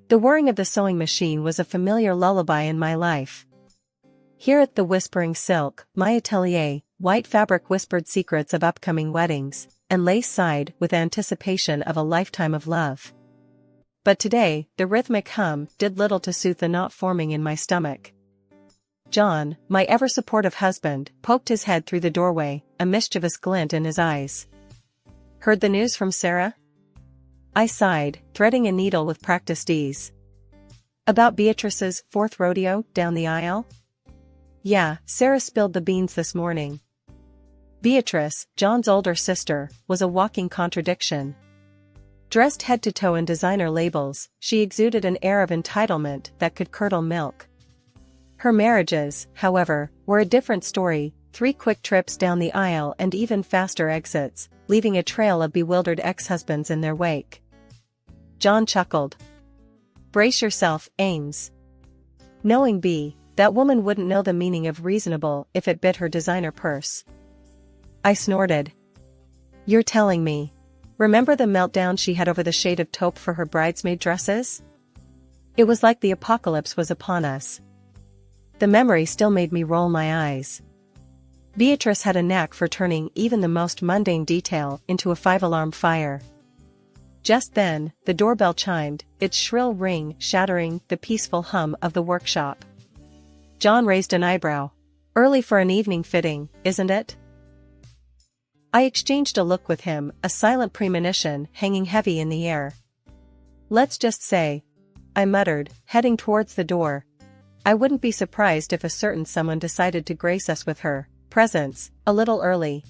The whirring of the sewing machine was a familiar lullaby in my life. Here at the Whispering Silk, my atelier, white fabric whispered secrets of upcoming weddings, and lace sighed with anticipation of a lifetime of love. But today, the rhythmic hum did little to soothe the knot forming in my stomach. John, my ever-supportive husband, poked his head through the doorway, a mischievous glint in his eyes. "Heard the news from Sarah?" I sighed, threading a needle with practiced ease. "About Beatrice's 4th rodeo down the aisle?" "Yeah, Sarah spilled the beans this morning." Beatrice, John's older sister, was a walking contradiction. Dressed head to toe in designer labels, she exuded an air of entitlement that could curdle milk. Her marriages, however, were a different story: 3 quick trips down the aisle and even faster exits, leaving a trail of bewildered ex-husbands in their wake. John chuckled. "Brace yourself, Ames. Knowing B, that woman wouldn't know the meaning of reasonable if it bit her designer purse." I snorted. "You're telling me. Remember the meltdown she had over the shade of taupe for her bridesmaid dresses? It was like the apocalypse was upon us." The memory still made me roll my eyes. Beatrice had a knack for turning even the most mundane detail into a 5-alarm fire. Just then, the doorbell chimed, its shrill ring shattering the peaceful hum of the workshop. John raised an eyebrow. "Early for an evening fitting, isn't it?" I exchanged a look with him, a silent premonition hanging heavy in the air. "Let's just say," I muttered, heading towards the door, "I wouldn't be surprised if a certain someone decided to grace us with her presence a little early."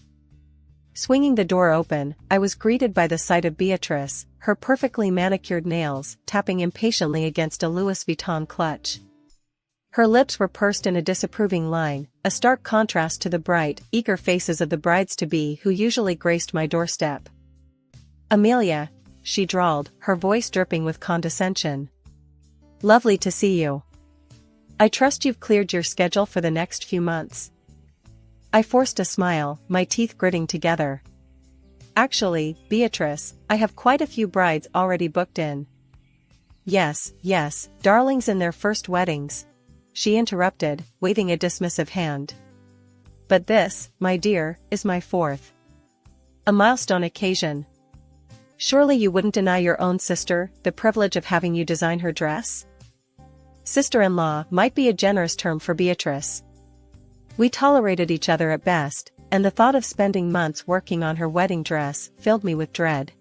Swinging the door open, I was greeted by the sight of Beatrice, her perfectly manicured nails tapping impatiently against a Louis Vuitton clutch. Her lips were pursed in a disapproving line, a stark contrast to the bright, eager faces of the brides-to-be who usually graced my doorstep. "Amelia," she drawled, her voice dripping with condescension. "Lovely to see you. I trust you've cleared your schedule for the next few months." I forced a smile, my teeth gritting together. "Actually, Beatrice, I have quite a few brides already booked in." Yes, darlings in their first weddings," she interrupted, waving a dismissive hand. "But this, my dear, is my 4th. A milestone occasion. Surely you wouldn't deny your own sister the privilege of having you design her dress?" Sister-in-law might be a generous term for Beatrice. We tolerated each other at best, and the thought of spending months working on her wedding dress filled me with dread.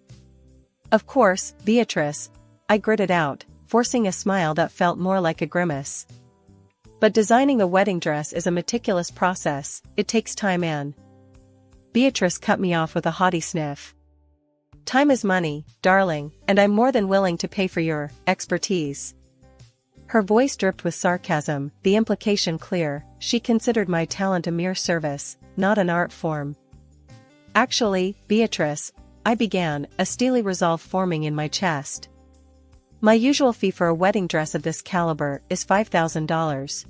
"Of course, Beatrice," I gritted out, forcing a smile that felt more like a grimace. "But designing a wedding dress is a meticulous process, it takes time and—" Beatrice cut me off with a haughty sniff. "Time is money, darling, and I'm more than willing to pay for your expertise." Her voice dripped with sarcasm, the implication clear: she considered my talent a mere service, not an art form. "Actually, Beatrice," I began, a steely resolve forming in my chest. "My usual fee for a wedding dress of this caliber is $5,000.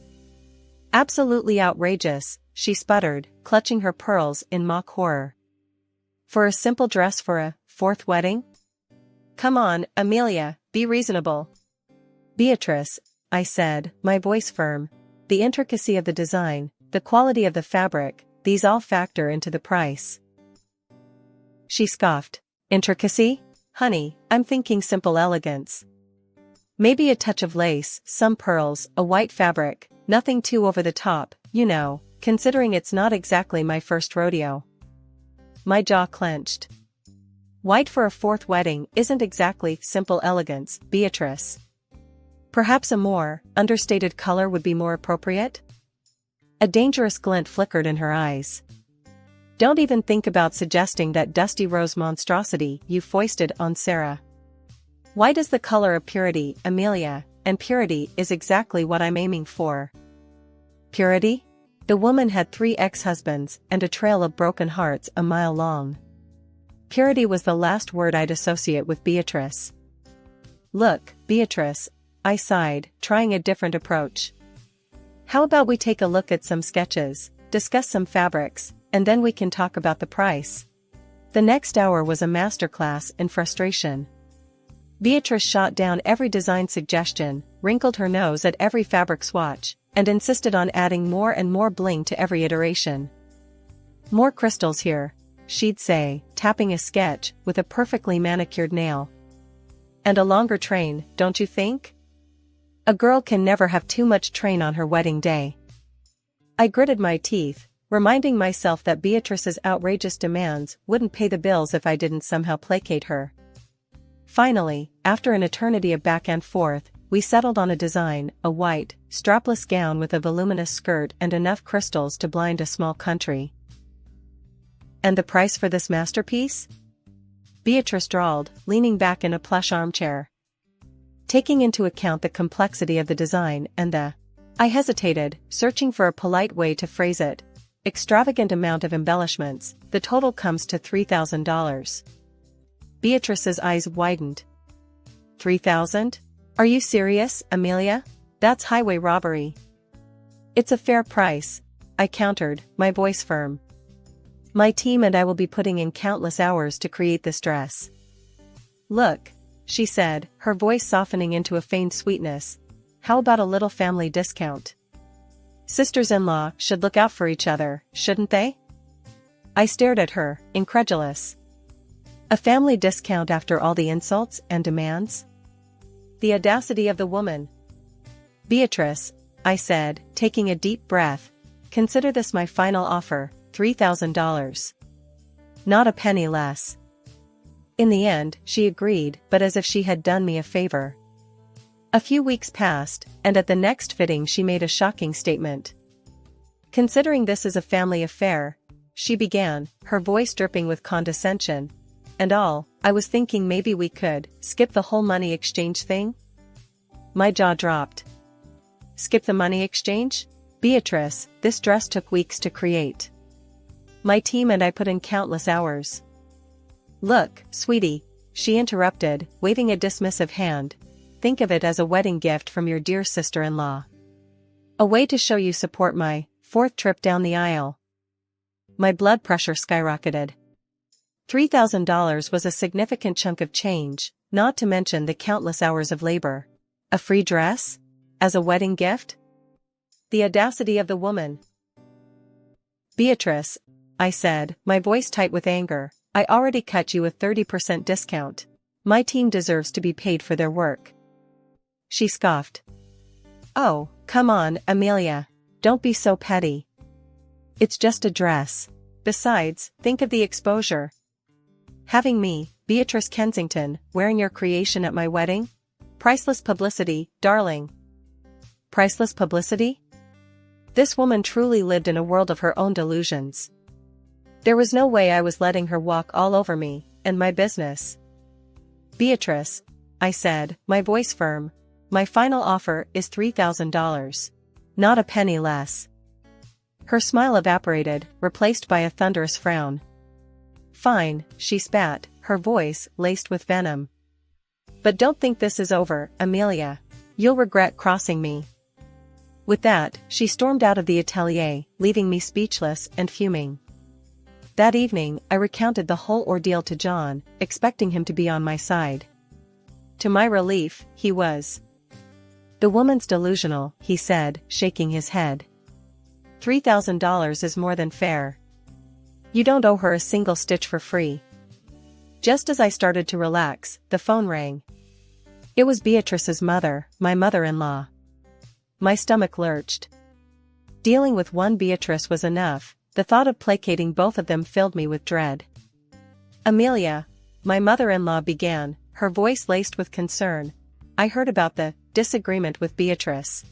"Absolutely outrageous," she sputtered, clutching her pearls in mock horror. "For a simple dress for a 4th wedding? Come on, Amelia, be reasonable." "Beatrice," I said, my voice firm, "the intricacy of the design, the quality of the fabric, these all factor into the price." She scoffed. "Intricacy? Honey, I'm thinking simple elegance. Maybe a touch of lace, some pearls, a white fabric, nothing too over the top, you know, considering it's not exactly my first rodeo." My jaw clenched. "White for a 4th wedding isn't exactly simple elegance, Beatrice. Perhaps a more understated color would be more appropriate?" A dangerous glint flickered in her eyes. "Don't even think about suggesting that dusty rose monstrosity you foisted on Sarah. White is the color of purity, Amelia, and purity is exactly what I'm aiming for." Purity? The woman had 3 ex-husbands and a trail of broken hearts a mile long. Purity was the last word I'd associate with Beatrice. "Look, Beatrice," I sighed, trying a different approach. "How about we take a look at some sketches, discuss some fabrics, and then we can talk about the price?" The next hour was a masterclass in frustration. Beatrice shot down every design suggestion, wrinkled her nose at every fabric swatch, and insisted on adding more and more bling to every iteration. "More crystals here," she'd say, tapping a sketch with a perfectly manicured nail. "And a longer train, don't you think? A girl can never have too much train on her wedding day." I gritted my teeth, reminding myself that Beatrice's outrageous demands wouldn't pay the bills if I didn't somehow placate her. Finally, after an eternity of back and forth, we settled on a design, a white, strapless gown with a voluminous skirt and enough crystals to blind a small country. "And the price for this masterpiece?" Beatrice drawled, leaning back in a plush armchair. "Taking into account the complexity of the design and the—" I hesitated, searching for a polite way to phrase it, "extravagant amount of embellishments, the total comes to $3,000. Beatrice's eyes widened. "3,000? Are you serious, Amelia? That's highway robbery." "It's a fair price," I countered, my voice firm. "My team and I will be putting in countless hours to create this dress." "Look," she said, her voice softening into a feigned sweetness, "how about a little family discount? Sisters-in-law should look out for each other, shouldn't they?" I stared at her, incredulous. A family discount after all the insults and demands? The audacity of the woman. "Beatrice," I said, taking a deep breath, "consider this my final offer, $3,000. Not a penny less." In the end, she agreed, but as if she had done me a favor. A few weeks passed, and at the next fitting she made a shocking statement. "Considering this is a family affair," she began, her voice dripping with condescension, "and all, I was thinking maybe we could skip the whole money exchange thing." My jaw dropped. "Skip the money exchange? Beatrice, this dress took weeks to create. My team and I put in countless hours." "Look, sweetie," she interrupted, waving a dismissive hand, "think of it as a wedding gift from your dear sister-in-law. A way to show you support my fourth trip down the aisle." My blood pressure skyrocketed. $3,000 was a significant chunk of change, not to mention the countless hours of labor. A free dress? As a wedding gift? The audacity of the woman. "Beatrice," I said, my voice tight with anger, "I already cut you a 30% discount. My team deserves to be paid for their work." She scoffed. "Oh, come on, Amelia. Don't be so petty. It's just a dress. Besides, think of the exposure. Having me, Beatrice Kensington, wearing your creation at my wedding? Priceless publicity, darling." Priceless publicity? This woman truly lived in a world of her own delusions. There was no way I was letting her walk all over me, and my business. "Beatrice," I said, my voice firm, "my final offer is $3,000. Not a penny less." Her smile evaporated, replaced by a thunderous frown. "Fine," she spat, her voice laced with venom. "But don't think this is over, Amelia. You'll regret crossing me." With that, she stormed out of the atelier, leaving me speechless and fuming. That evening, I recounted the whole ordeal to John, expecting him to be on my side. To my relief, he was. "The woman's delusional," he said, shaking his head. $3,000 is more than fair. You don't owe her a single stitch for free." Just as I started to relax, the phone rang. It was Beatrice's mother, my mother-in-law. My stomach lurched. Dealing with one Beatrice was enough, the thought of placating both of them filled me with dread. "Amelia," my mother-in-law began, her voice laced with concern, "I heard about the disagreement with Beatrice.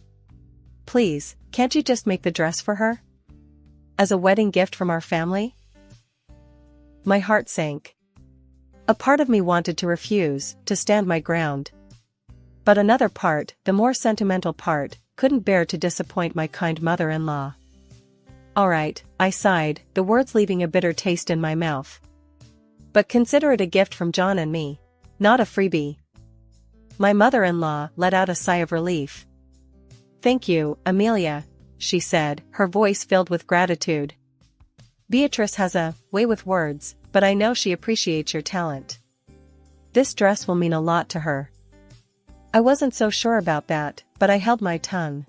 Please, can't you just make the dress for her? As a wedding gift from our family?" My heart sank. A part of me wanted to refuse, to stand my ground. But another part, the more sentimental part, couldn't bear to disappoint my kind mother-in-law. "All right," I sighed, the words leaving a bitter taste in my mouth. "But consider it a gift from John and me. Not a freebie." My mother-in-law let out a sigh of relief. "Thank you, Amelia," she said, her voice filled with gratitude. "Beatrice has a way with words, but I know she appreciates your talent." This dress will mean a lot to her. I wasn't so sure about that, but I held my tongue.